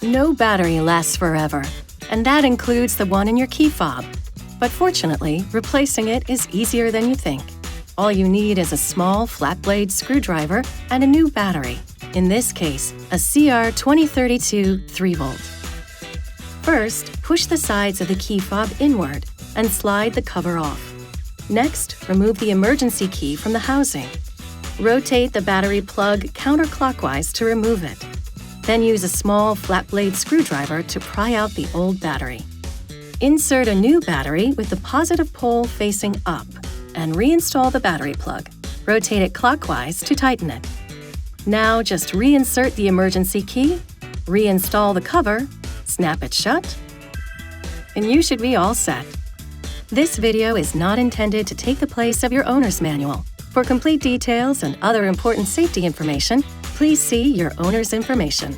No battery lasts forever, and that includes the one in your key fob. But fortunately, replacing it is easier than you think. All you need is a small flat blade screwdriver and a new battery, in this case, a CR2032 3-volt. First, push the sides of the key fob inward and slide the cover off. Next, remove the emergency key from the housing. Rotate the battery plug counterclockwise to remove it. Then use a small flat blade screwdriver to pry out the old battery. Insert a new battery with the positive pole facing up and reinstall the battery plug. Rotate it clockwise to tighten it. Now just reinsert the emergency key, reinstall the cover, snap it shut, and you should be all set. This video is not intended to take the place of your owner's manual. For complete details and other important safety information, please see your owner's information.